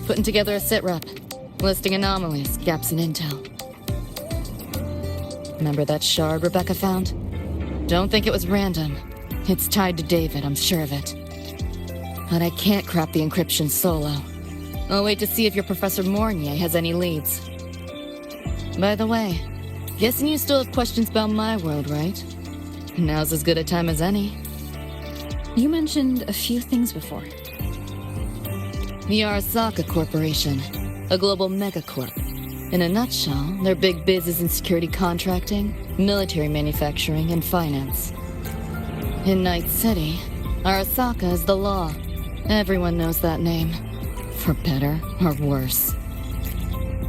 Putting together a sit-rep, listing anomalies, gaps in intel. Remember that shard Rebecca found? Don't think it was random. It's tied to David, I'm sure of it. But I can't crack the encryption solo. I'll wait to see if your Professor Mornier has any leads. By the way, guessing you still have questions about my world, right? Now's as good a time as any. You mentioned a few things before. The Arasaka Corporation, a global megacorp. In a nutshell, their big biz is in security contracting, military manufacturing, and finance. In Night City, Arasaka is the law. Everyone knows that name. For better or worse.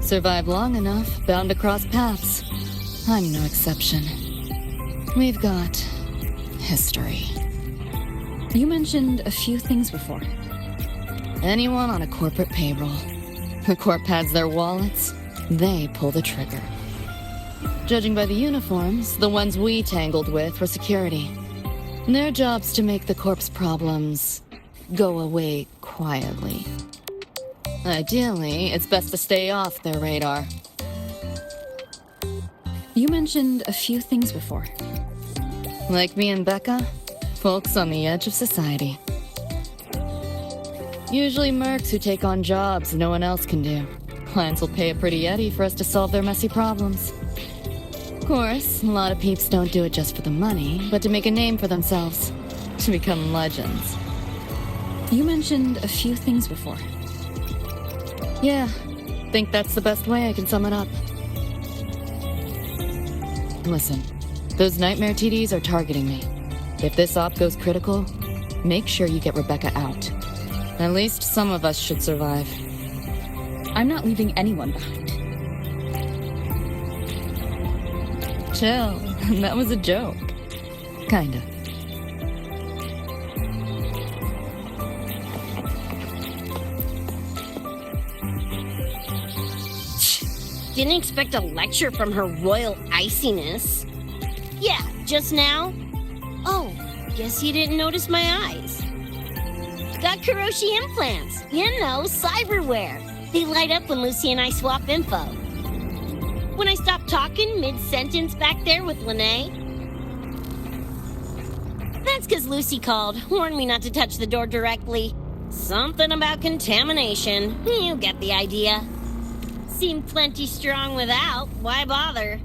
Survive long enough, bound to cross paths. I'm no exception. We've got history. You mentioned a few things before. Anyone on a corporate payroll. The corp pads their wallets, they pull the trigger. Judging by the uniforms, the ones we tangled with were security. Their job's to make the corp's problems go away quietly. Ideally, it's best to stay off their radar. You mentioned a few things before. Like me and Becca, folks on the edge of society. Usually mercs who take on jobs no one else can do. Clients will pay a pretty eddy for us to solve their messy problems. Of course, a lot of peeps don't do it just for the money, but to make a name for themselves. To become legends. You mentioned a few things before. Yeah, think that's the best way I can sum it up. Listen, those nightmare TDs are targeting me. If this op goes critical, make sure you get Rebecca out. At least some of us should survive. I'm not leaving anyone behind. Chill, that was a joke. Kinda. Didn't expect a lecture from her royal iciness. Yeah, just now? Oh, guess you didn't notice my eyes. Got Kuroshi implants. You know, cyberware. They light up when Lucy and I swap info. When I stop talking mid-sentence back there with Lene. That's because Lucy called, warned me not to touch the door directly. Something about contamination. You get the idea. Seemed plenty strong without. Why bother?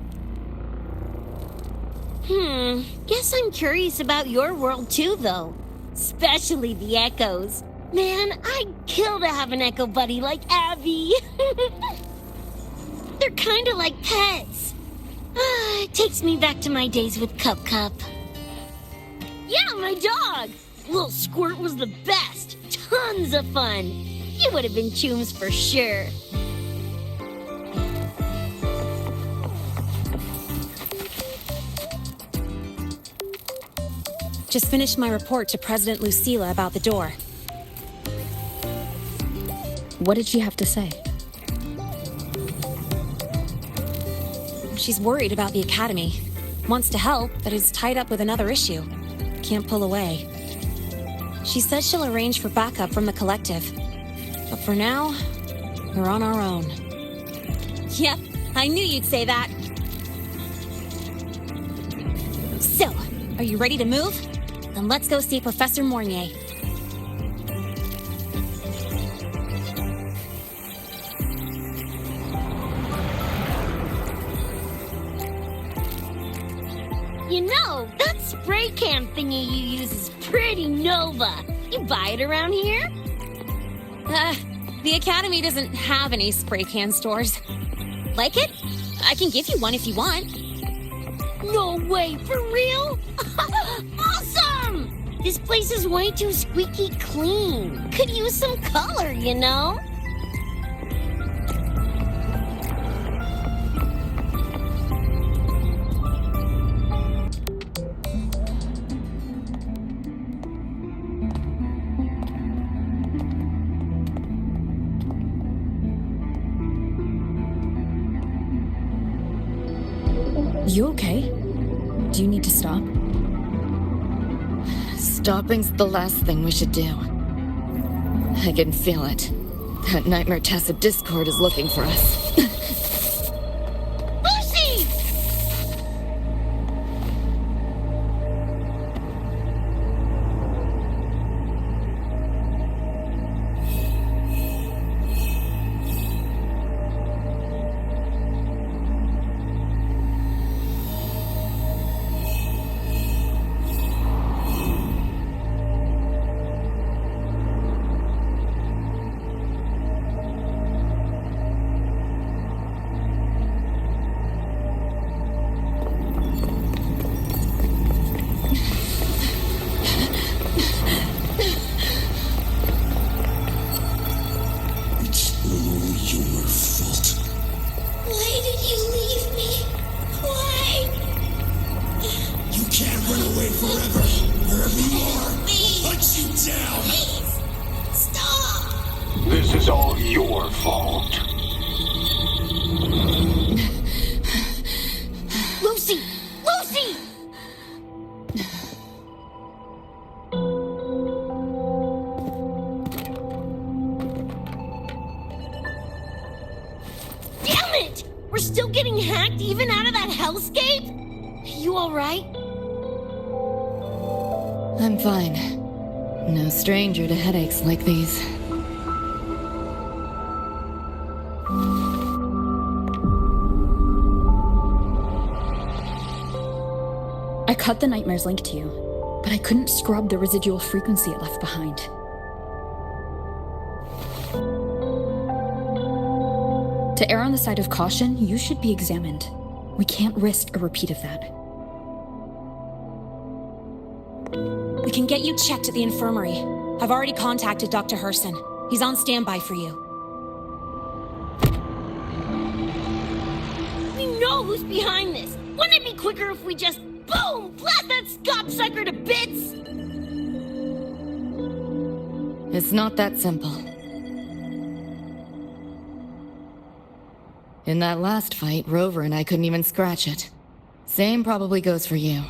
Guess I'm curious about your world too, though. Especially the echoes. Man, I'd kill to have an echo buddy like Abby. They're kinda like pets. It takes me back to my days with Cup Cup. Yeah, my dog! Little Squirt was the best. Tons of fun. You would have been chooms for sure. Just finished my report to President Lucilla about the door. What did she have to say? She's worried about the Academy. Wants to help, but is tied up with another issue. Can't pull away. She says she'll arrange for backup from the collective. But for now, we're on our own. Yep, I knew you'd say that. So, are you ready to move? Then let's go see Professor Mornier. You know, that spray can thingy you use is pretty Nova. You buy it around here? The Academy doesn't have any spray can stores. Like it? I can give you one if you want. No way, for real? Awesome! This place is way too squeaky clean. Could use some color, you know? You okay? Do you need to stop? Stopping's the last thing we should do. I can feel it. That nightmare Tacit Discord is looking for us. Lucy! This is all your fault. Lucy! Lucy! Damn it! We're still getting hacked even out of that hellscape? You alright? I'm fine. No stranger to headaches like these. I cut the nightmare's link to you, but I couldn't scrub the residual frequency it left behind. To err on the side of caution, you should be examined. We can't risk a repeat of that. We can get you checked at the infirmary. I've already contacted Dr. Herson. He's on standby for you. We know who's behind this. Wouldn't it be quicker if we just, boom, blast that gobsucker to bits? It's not that simple. In that last fight, Rover and I couldn't even scratch it. Same probably goes for you.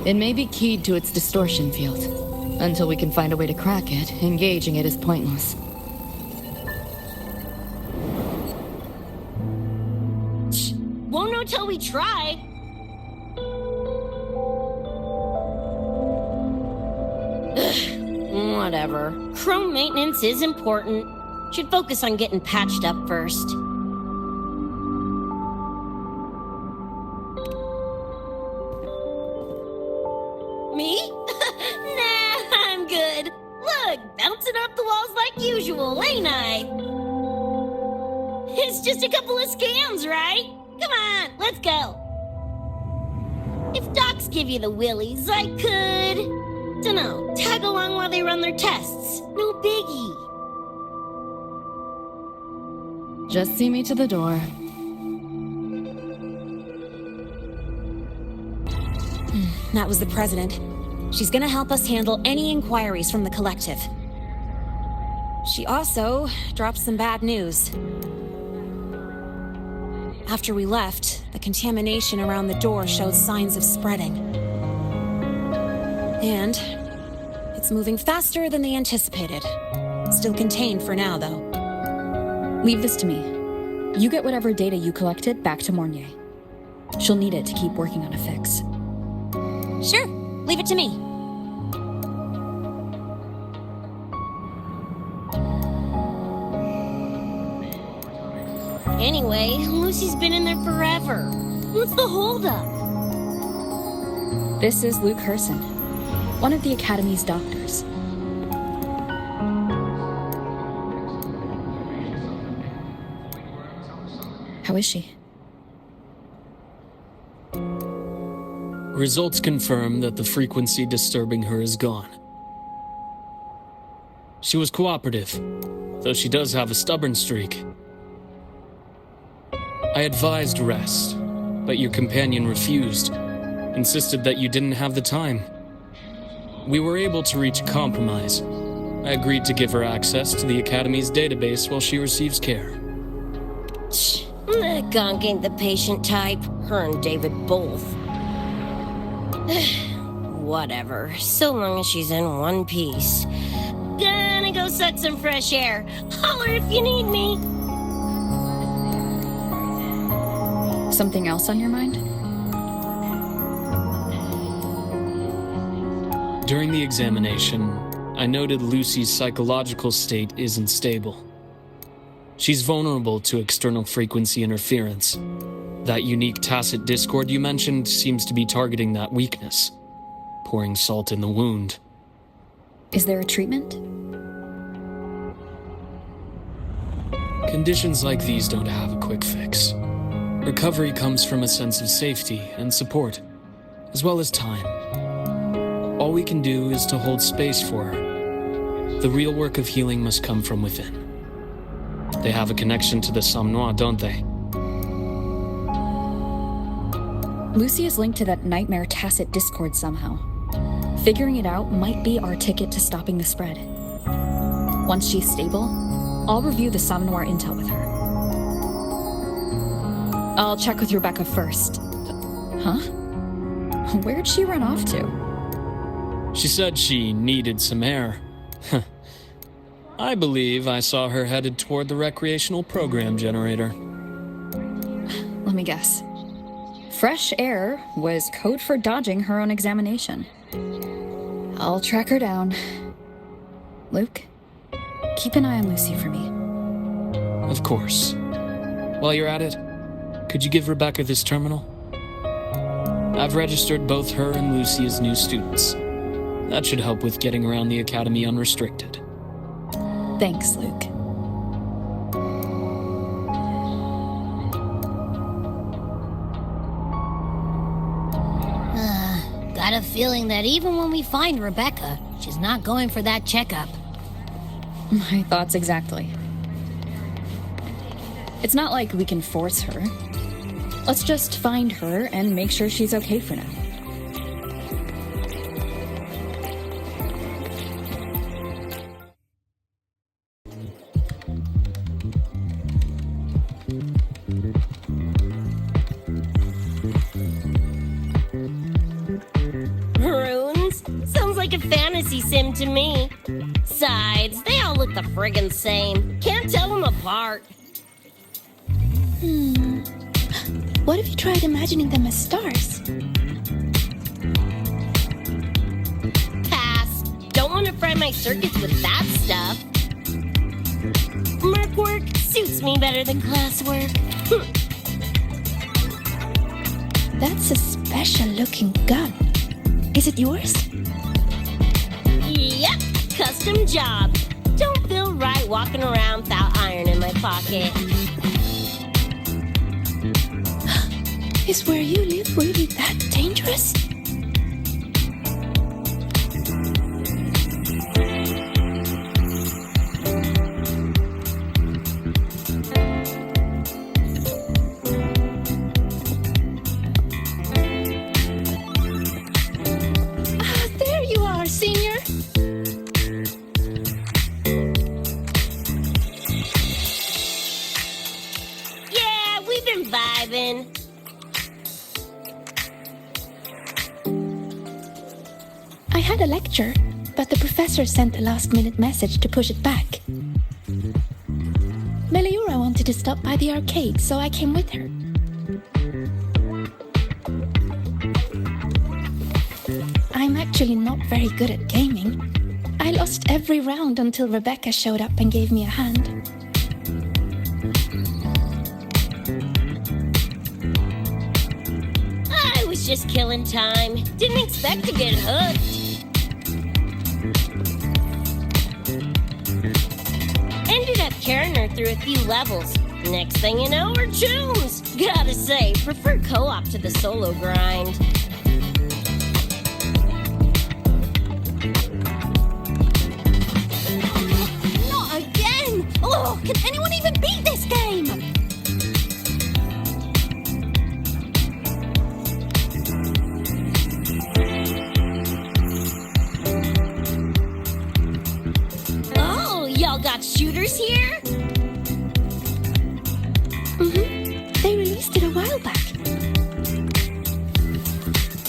It may be keyed to its distortion field. Until we can find a way to crack it, engaging it is pointless. Won't know till we try. Ugh, whatever. Chrome maintenance is important. Should focus on getting patched up first. Me? Nah, I'm good. Look, bouncing off the walls like usual, ain't I? It's just a couple of scans, right? Come on, let's go. If docs give you the willies, I could... dunno, tag along while they run their tests. No biggie. Just see me to the door. That was the president. She's gonna help us handle any inquiries from the collective. She also dropped some bad news. After we left, the contamination around the door showed signs of spreading. And it's moving faster than they anticipated. Still contained for now, though. Leave this to me. You get whatever data you collected back to Mornier. She'll need it to keep working on a fix. Sure, leave it to me. Anyway, Lucy's been in there forever. What's the holdup? This is Luke Herson, one of the Academy's doctors. How is she? Results confirm that the frequency disturbing her is gone. She was cooperative, though she does have a stubborn streak. I advised rest, but your companion refused, insisted that you didn't have the time. We were able to reach a compromise. I agreed to give her access to the Academy's database while she receives care. That gonk ain't the patient type. Her and David both. Whatever, so long as she's in one piece. Gonna go suck some fresh air. Holler if you need me. Something else on your mind? During the examination, I noted Lucy's psychological state isn't stable. She's vulnerable to external frequency interference. That unique tacit discord you mentioned seems to be targeting that weakness, pouring salt in the wound. Is there a treatment? Conditions like these don't have a quick fix. Recovery comes from a sense of safety and support, as well as time. All we can do is to hold space for her. The real work of healing must come from within. They have a connection to the Somnois, don't they? Lucy is linked to that nightmare tacit discord somehow. Figuring it out might be our ticket to stopping the spread. Once she's stable, I'll review the Somnoir intel with her. I'll check with Rebecca first. Huh? Where'd she run off to? She said she needed some air. I believe I saw her headed toward the recreational program generator. Let me guess. Fresh air was code for dodging her own examination. I'll track her down. Luke, keep an eye on Lucy for me. Of course. While you're at it, could you give Rebecca this terminal? I've registered both her and Lucy as new students. That should help with getting around the academy unrestricted. Thanks, Luke. Got a feeling that even when we find Rebecca, she's not going for that checkup. My thoughts exactly. It's not like we can force her. Let's just find her and make sure she's okay for now. Runes? Sounds like a fantasy sim to me. Sides, they all look the friggin' same. Can't tell them apart. What if you tried imagining them as stars? Pass. Don't want to fry my circuits with that stuff. Merc work suits me better than classwork. That's a special-looking gun. Is it yours? Yep, custom job. Don't feel right walking around without iron in my pocket. Is where you live really that dangerous? There you are, senior. Yeah, we've been vibing. I had a lecture, but the professor sent a last-minute message to push it back. Meliora wanted to stop by the arcade, so I came with her. I'm actually not very good at gaming. I lost every round until Rebecca showed up and gave me a hand. I was just killing time. Didn't expect to get hooked. Ended up carrying her through a few levels. Next thing you know, we're chooms. Gotta say, prefer co-op to the solo grind. Not again! Oh, can anyone even beat this game? Oh, y'all got shooters here? They released it a while back.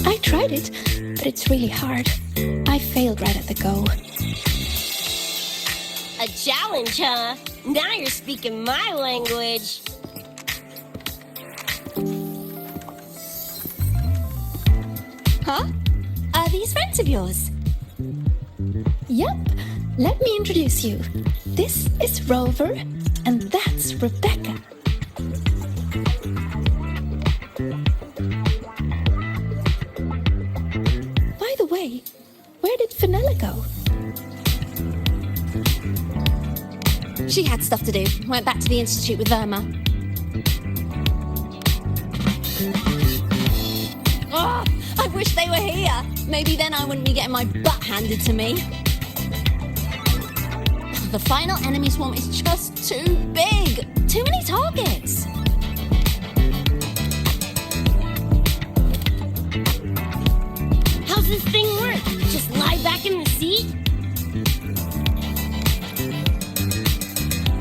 I tried it, but it's really hard. I failed right at the go. A challenge, huh? Now you're speaking my language. Huh? Are these friends of yours? Yep, let me introduce you. This is Rover, and that's Rebecca. By the way, where did Fenella go? She had stuff to do. Went back to the Institute with Verma. Oh, I wish they were here. Maybe then I wouldn't be getting my butt handed to me. The final enemy swarm is just too big. Too many targets. How's this thing work? Just lie back in the seat?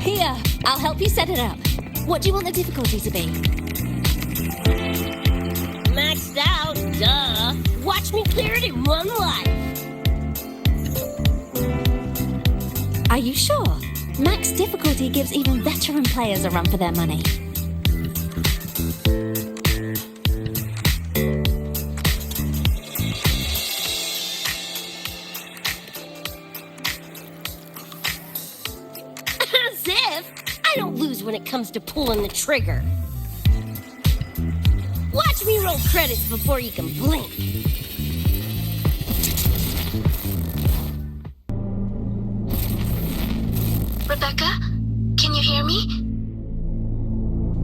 Here, I'll help you set it up. What do you want the difficulty to be? Maxed out, duh. Watch me clear it in one life. Are you sure? Max difficulty gives even veteran players a run for their money. As if! I don't lose when it comes to pulling the trigger. Watch me roll credits before you can blink. Rebecca, can you hear me?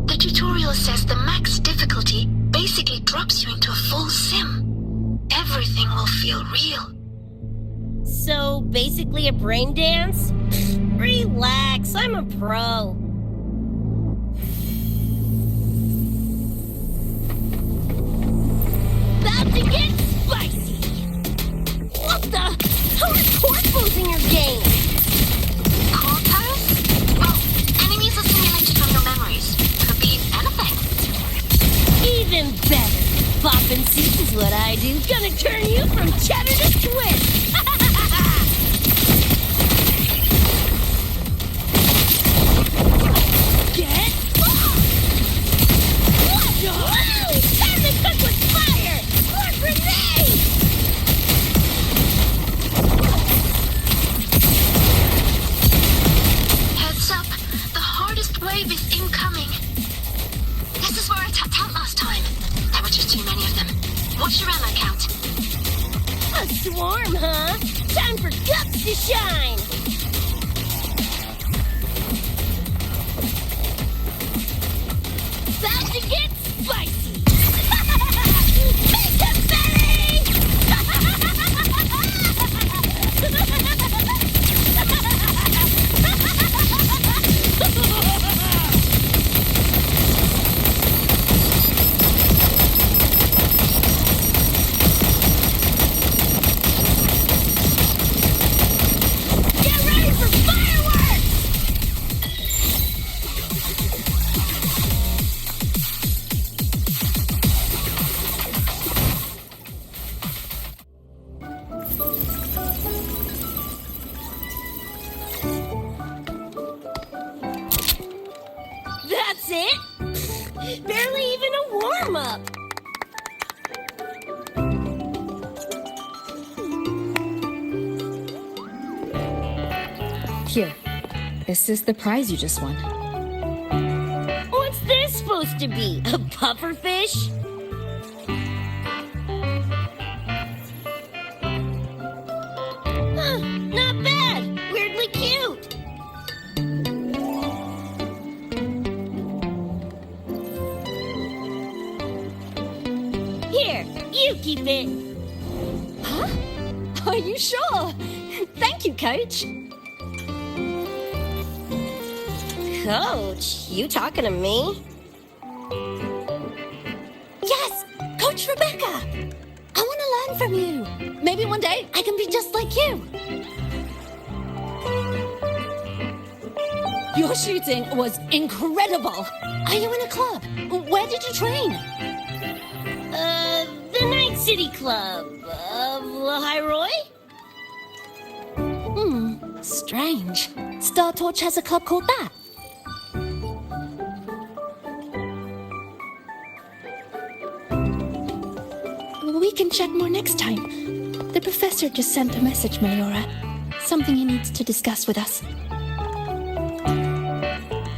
The tutorial says the max difficulty basically drops you into a full sim. Everything will feel real. So, basically a brain dance? Relax, I'm a pro. About to get spicy! What the? How are corpos in your game? Corpos? Oh, enemies are simulated from your memories. Could be anything. Even better. Bopping suits is what I do. Gonna turn you from cheddar to twist. Get lost! What? Whoa! Time to cook with fire! More grenades! Heads up, the hardest wave is incoming. This is where I tapped out last time. There were just too many of them. What's your ammo count? A swarm, huh? Time for guts to shine! About to get spicy! Make them Get ready for fireworks! That's it? Barely even a warm-up. Here. This is the prize you just won. What's this supposed to be? A pufferfish? Huh, not bad. Weirdly cute. Here, you keep it. Huh? Are you sure? Thank you, Coach. Coach, you talking to me? Yes! Coach Rebecca! I want to learn from you. Maybe one day I can be just like you. Your shooting was incredible. Are you in a club? Where did you train? The Night City Club. Lahiroy? Strange. Star Torch has a club called that. We can chat more next time. The professor just sent a message, Meliora. Something he needs to discuss with us.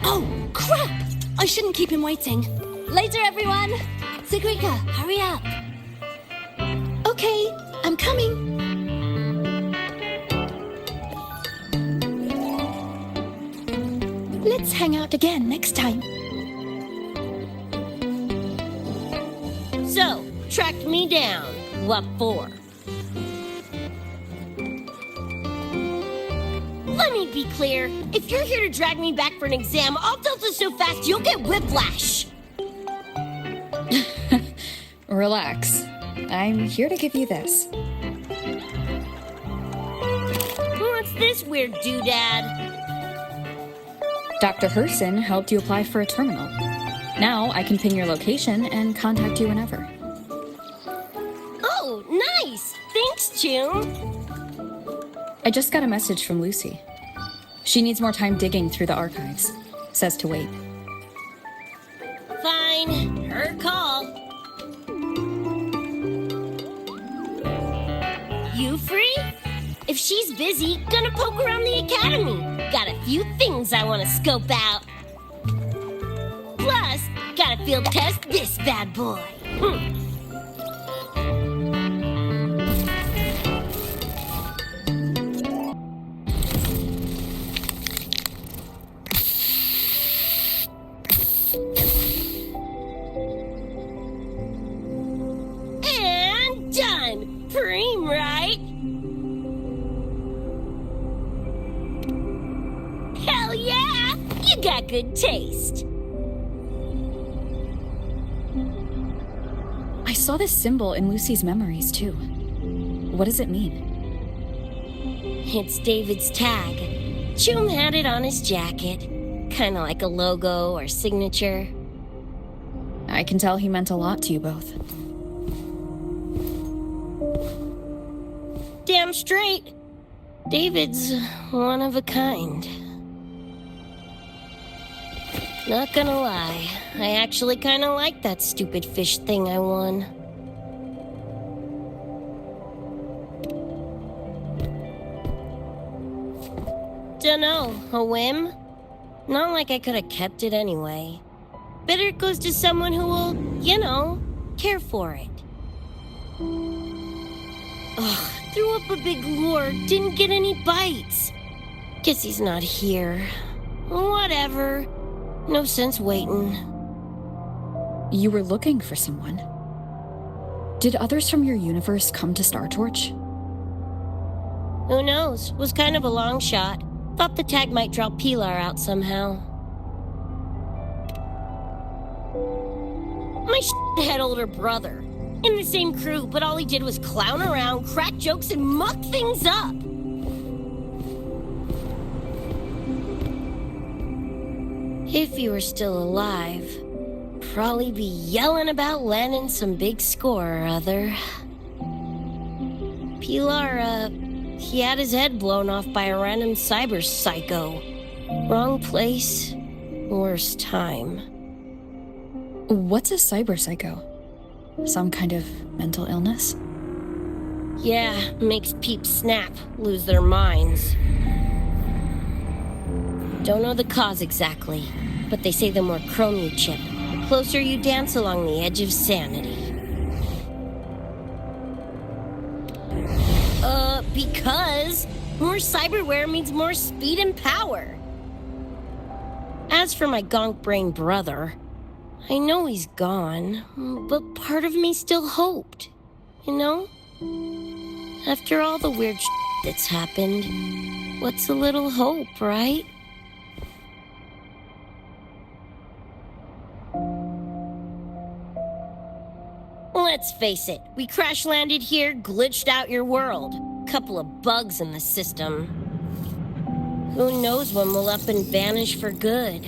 Oh, crap! I shouldn't keep him waiting. Later, everyone! Sagrika, hurry up! Okay, I'm coming. Let's hang out again next time. So, tracked me down. What for? Let me be clear. If you're here to drag me back for an exam, I'll delta so fast you'll get whiplash. Relax. I'm here to give you this. What's this weird doodad? Dr. Herson helped you apply for a terminal. Now I can ping your location and contact you whenever. Oh, nice! Thanks, June. I just got a message from Lucy. She needs more time digging through the archives. Says to wait. Fine. Her call. You free? If she's busy, gonna poke around the academy. Got a few things I want to scope out. Plus, gotta field test this bad boy. And done. Preem, right? Hell yeah! You got good taste. I saw this symbol in Lucy's memories, too. What does it mean? It's David's tag. Choom had it on his jacket. Kinda like a logo or signature. I can tell he meant a lot to you both. Damn straight. David's one of a kind. Not gonna lie, I actually kinda like that stupid fish thing I won. Dunno, a whim? Not like I could have kept it anyway. Better it goes to someone who will, care for it. Ugh, threw up a big lure, didn't get any bites. Guess he's not here. Whatever. No sense waiting. You were looking for someone. Did others from your universe come to Star Torch? Who knows? Was kind of a long shot. Thought the tag might draw Pilar out somehow. My had older brother. In the same crew, but all he did was clown around, crack jokes, and muck things up. If he were still alive, probably be yelling about landing some big score or other. Pilar, he had his head blown off by a random cyber psycho. Wrong place, worst time. What's a cyber psycho? Some kind of mental illness? Yeah, makes peeps snap, lose their minds. Don't know the cause exactly, but they say the more chrome you chip, the closer you dance along the edge of sanity. Because more cyberware means more speed and power. As for my gonk brain brother, I know he's gone, but part of me still hoped, After all the weird that's happened, what's a little hope, right? Let's face it, we crash-landed here, glitched out your world. Couple of bugs in the system. Who knows when we'll up and vanish for good?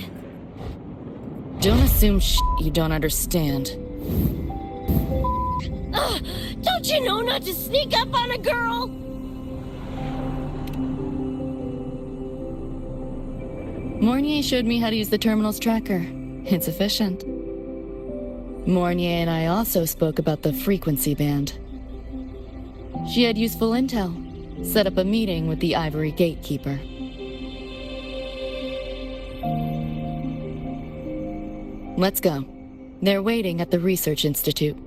Don't assume you don't understand. Don't you know not to sneak up on a girl? Mornier showed me how to use the terminal's tracker. It's efficient. Mornier and I also spoke about the frequency band. She had useful intel. Set up a meeting with the Ivory Gatekeeper. Let's go. They're waiting at the Research Institute.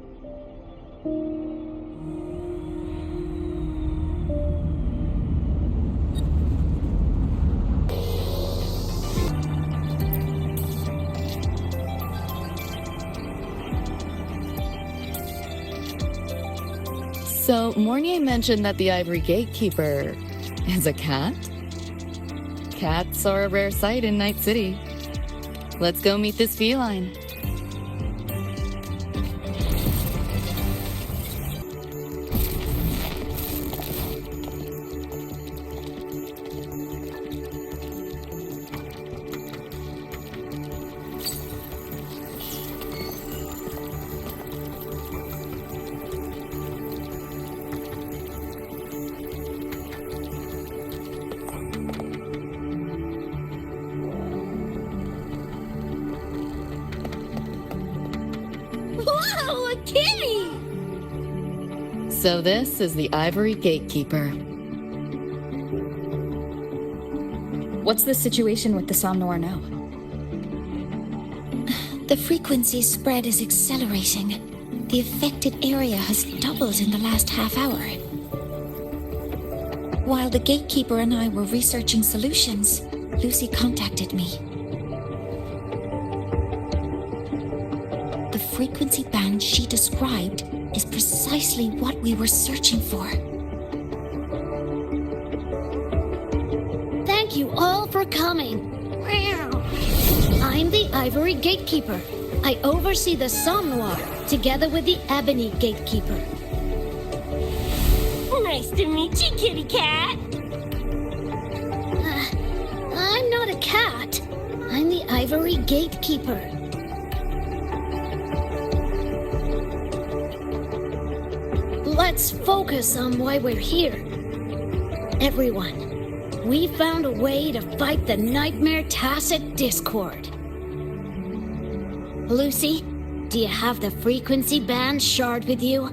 So, Mornier mentioned that the Ivory Gatekeeper is a cat? Cats are a rare sight in Night City. Let's go meet this feline. Whoa, a kitty! So this is the Ivory Gatekeeper. What's the situation with the Somnoir now? The frequency spread is accelerating. The affected area has doubled in the last half hour. While the gatekeeper and I were researching solutions, Lucy contacted me. The frequency band she described is precisely what we were searching for. Thank you all for coming. I'm the Ivory Gatekeeper. I oversee the Somnoir, together with the Ebony Gatekeeper. Nice to meet you, kitty cat. I'm not a cat. I'm the Ivory Gatekeeper. Let's focus on why we're here. Everyone, we found a way to fight the Nightmare Tacit Discord. Lucy, do you have the frequency band shard with you?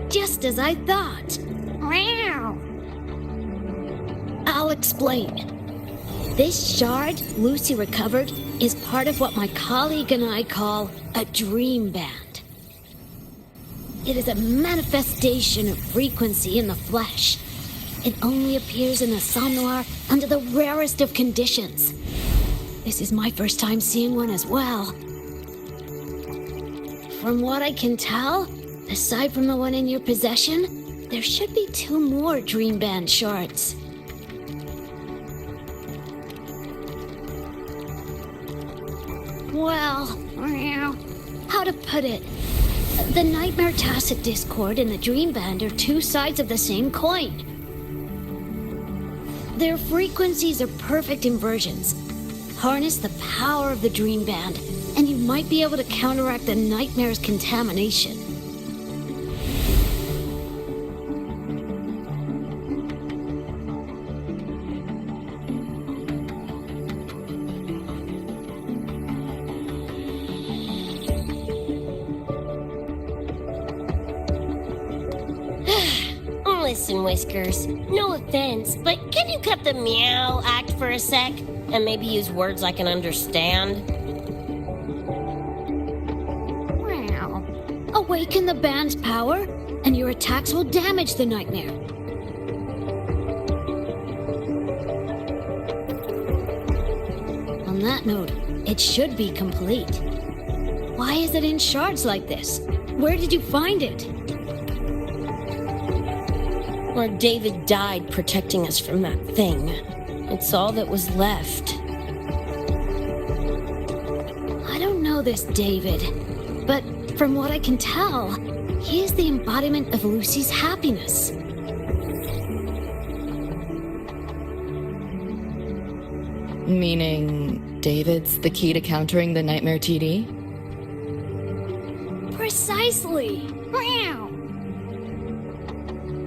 Just as I thought. Meow. I'll explain. This shard Lucy recovered is part of what my colleague and I call a dream band. It is a manifestation of frequency in the flesh. It only appears in the Somnoir under the rarest of conditions. This is my first time seeing one as well. From what I can tell, aside from the one in your possession, there should be 2 more dream band shards. Well, how to put it? The Nightmare Tacit Discord and the Dream Band are 2 sides of the same coin. Their frequencies are perfect inversions. Harness the power of the Dream Band, and you might be able to counteract the Nightmare's contamination. Listen, Whiskers, no offense, but can you cut the meow act for a sec? And maybe use words I can understand? Meow. Awaken the band's power, and your attacks will damage the Nightmare. On that note, it should be complete. Why is it in shards like this? Where did you find it? Where David died protecting us from that thing. It's all that was left. I don't know this David, but from what I can tell, he is the embodiment of Lucy's happiness. Meaning David's the key to countering the Nightmare TD? Precisely. Meow.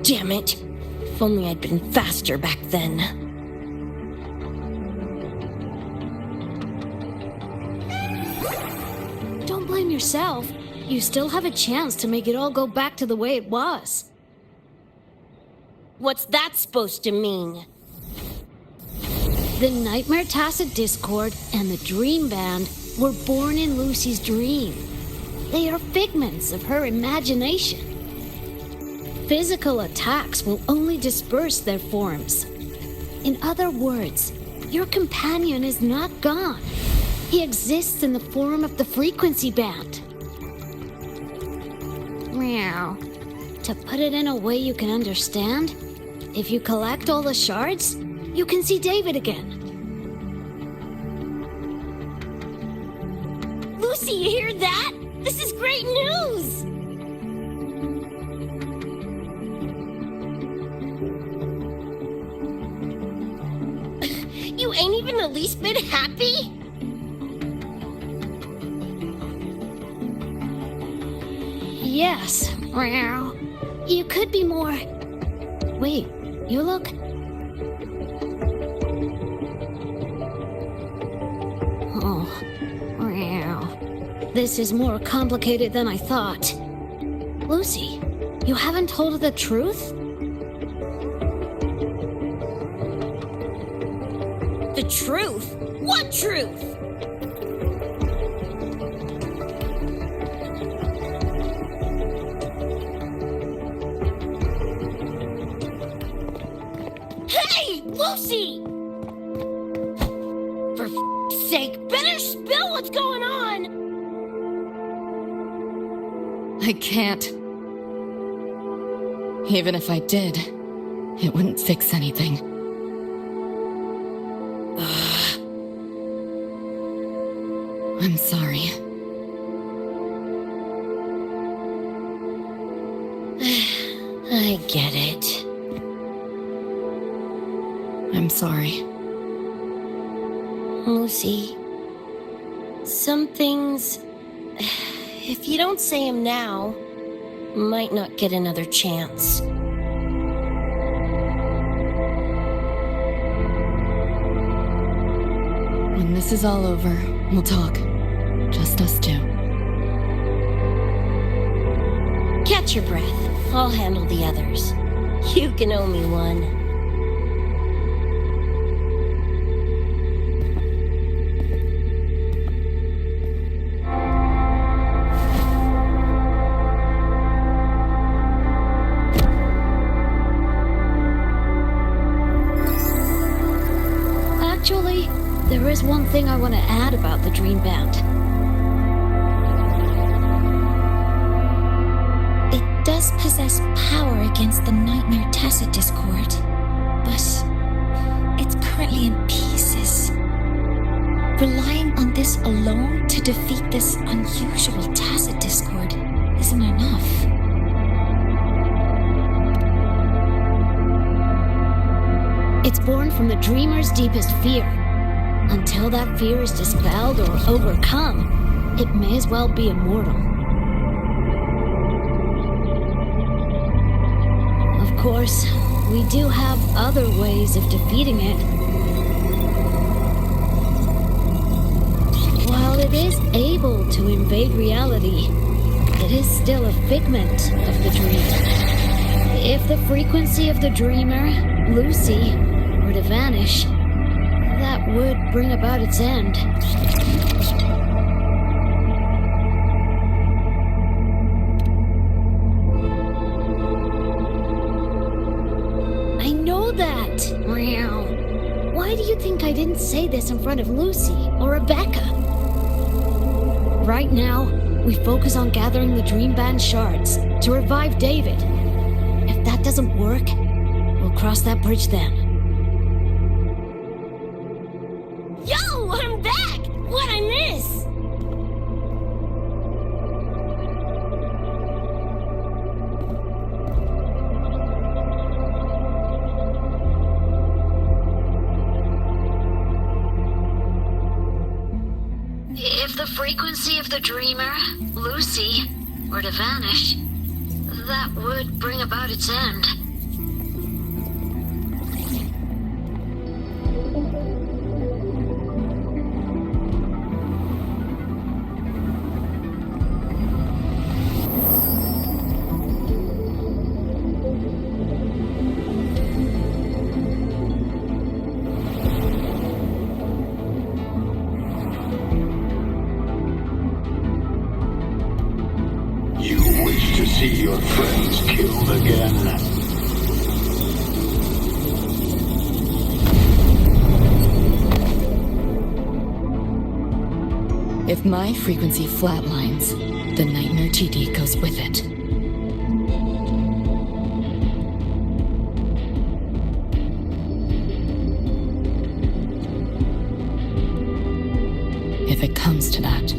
Damn it. If only I'd been faster back then. Don't blame yourself. You still have a chance to make it all go back to the way it was. What's that supposed to mean? The Nightmare Tacit Discord and the Dream Band were born in Lucy's dream. They are figments of her imagination. Physical attacks will only disperse their forms. In other words, your companion is not gone. He exists in the form of the frequency band. Meow. To put it in a way you can understand, if you collect all the shards, you can see David again. Lucy, you hear that? This is great news! You ain't even the least bit happy? Yes. Meow. You could be more. Wait, you look. Oh. Meow. This is more complicated than I thought. Lucy, you haven't told her the truth? The truth? What truth? Hey, Lucy! For f***'s sake, better spill what's going on! I can't. Even if I did, it wouldn't fix anything. I'm sorry. I get it. I'm sorry. Lucy, some things, if you don't say them now, might not get another chance. When this is all over, we'll talk. Just us two. Catch your breath. I'll handle the others. You can owe me one. Actually, there is one thing I want to add about the Dream Band. It does possess power against the Nightmare Tacit Discord, but it's currently in pieces. Relying on this alone to defeat this unusual Tacit Discord isn't enough. It's born from the dreamer's deepest fear. Until that fear is dispelled or overcome, it may as well be immortal. Of course, we do have other ways of defeating it. While it is able to invade reality, it is still a figment of the dream. If the frequency of the dreamer, Lucy, were to vanish, that would bring about its end. I know that! Meow. Why do you think I didn't say this in front of Lucy or Rebecca? Right now, we focus on gathering the Dream Band shards to revive David. If that doesn't work, we'll cross that bridge then. Yo, I'm back! What'd I miss? If the frequency of the dreamer, Lucy, were to vanish, that would bring about its end. See your friends killed again. If my frequency flatlines, the Nightmare TD goes with it. If it comes to that.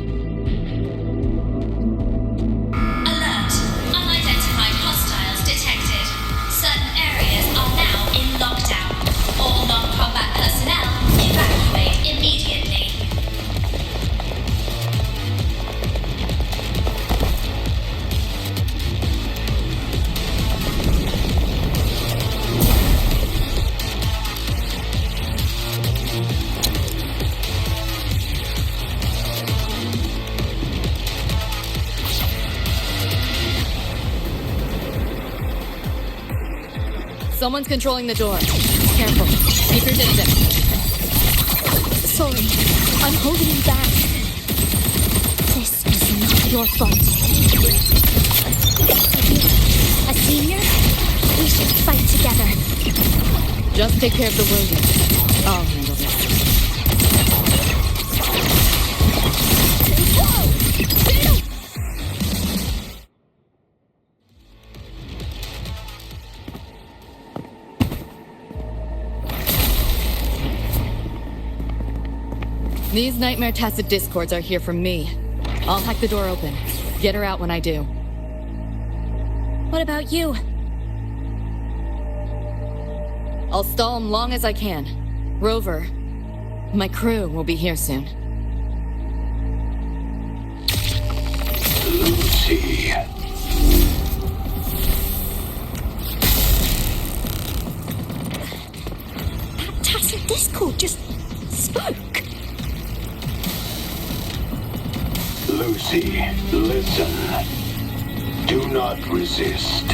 Someone's controlling the door. Careful. Keep your distance. Sorry, I'm holding you back. This is not your fault. A senior? We should fight together. Just take care of the wounded. I'll handle this. These Nightmare Tacit Discords are here for me. I'll hack the door open. Get her out when I do. What about you? I'll stall them long as I can. Rover, my crew will be here soon. Lucy. That Tacit Discord just spoke. Lucy, listen. Do not resist.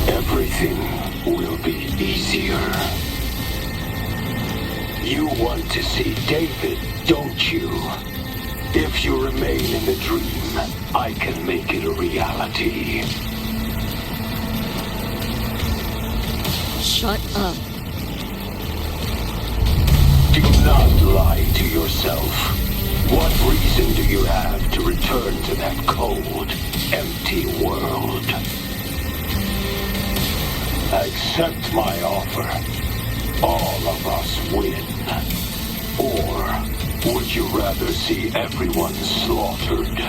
Everything will be easier. You want to see David, don't you? If you remain in the dream, I can make it a reality. Shut up. Do not lie to yourself. What reason do you have to return to that cold, empty world? Accept my offer. All of us win. Or would you rather see everyone slaughtered?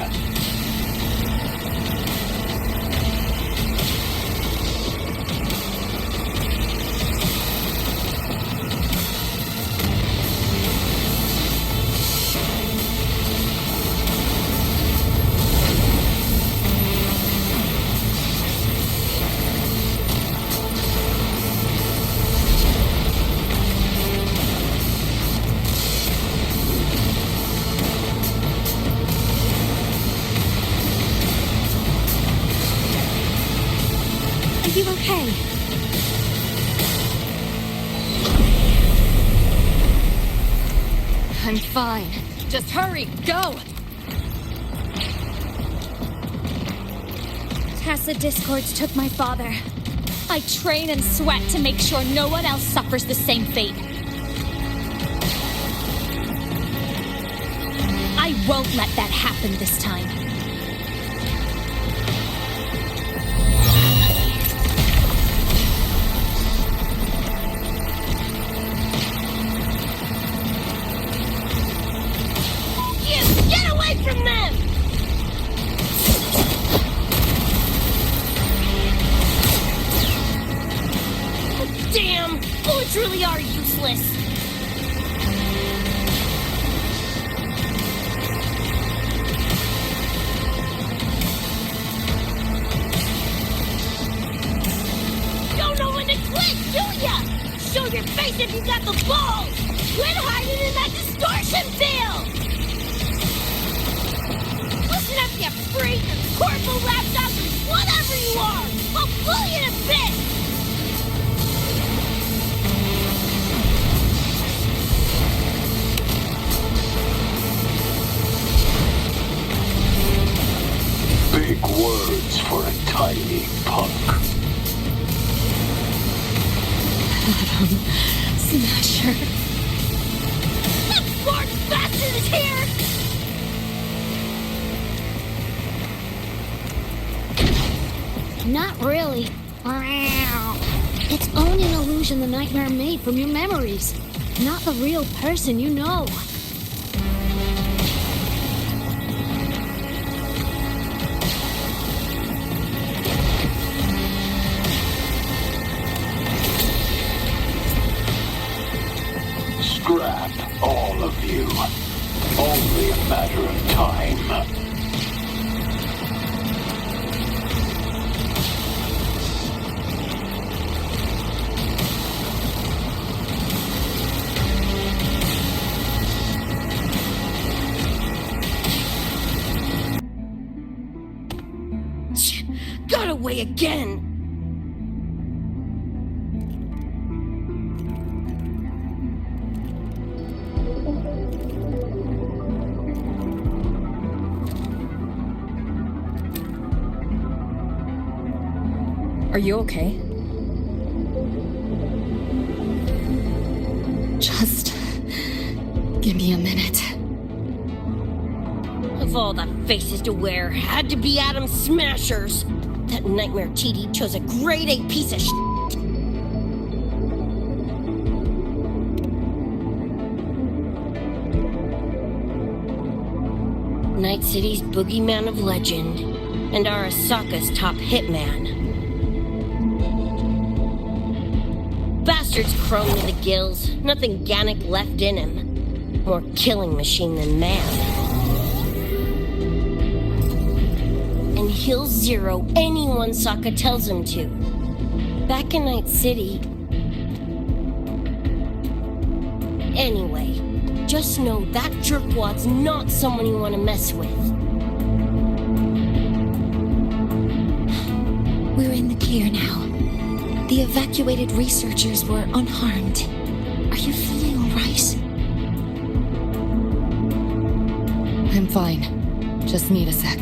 Are you okay? I'm fine. Just hurry, go! Tacit Discords took my father. I train and sweat to make sure no one else suffers the same fate. I won't let that happen this time. Get away from them! Damn! Bullets really are useless. least if you got the balls! Quit hiding in that distortion field! Listen up, you freak! Corporal laptop and whatever you are! I'll pull you to bits! Big words for a tiny punk. Smasher. The Ford bastard is here! Not really. It's only an illusion the nightmare made from your memories, not the real person you know. Scrap, all of you. Only a matter of time. Got away again! Are you okay? Just give me a minute. Of all the faces to wear, had to be Adam Smashers. That nightmare TD chose a grade A piece of shit. Night City's boogeyman of legend, and Arasaka's top hitman. Bastard's chrome to the gills, nothing Gannic left in him. More killing machine than man. And he'll zero anyone Sokka tells him to. Back in Night City... Anyway, just know that jerkwad's not someone you want to mess with. We're in the clear now. The evacuated researchers were unharmed. Are you feeling all right? I'm fine. Just need a sec.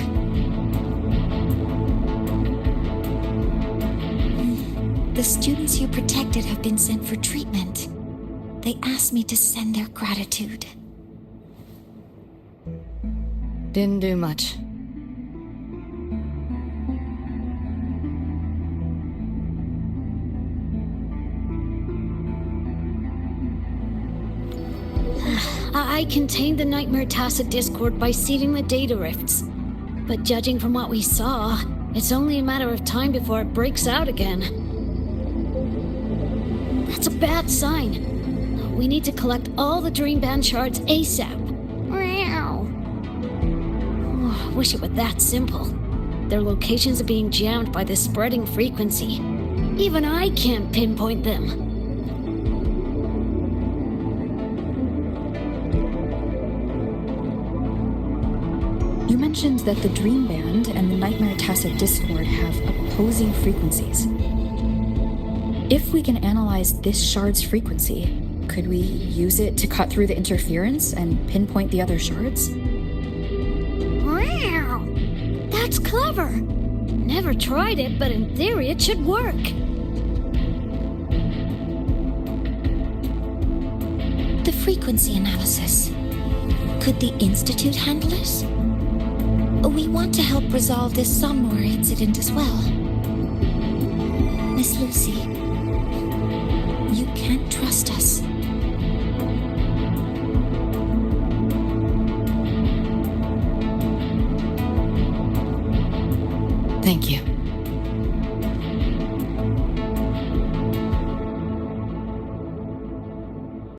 The students you protected have been sent for treatment. They asked me to send their gratitude. Didn't do much. I contained the Nightmare Tacit Discord by seeding the data rifts. But judging from what we saw, it's only a matter of time before it breaks out again. That's a bad sign. We need to collect all the Dream Band shards ASAP. Oh, I wish it were that simple. Their locations are being jammed by this spreading frequency. Even I can't pinpoint them. You mentioned that the Dream Band and the Nightmare Tacit Discord have opposing frequencies. If we can analyze this shard's frequency, could we use it to cut through the interference and pinpoint the other shards? Wow! That's clever! Never tried it, but in theory it should work. The frequency analysis. Could the Institute handle it? We want to help resolve this Somnor incident as well. Miss Lucy, you can't trust us. Thank you.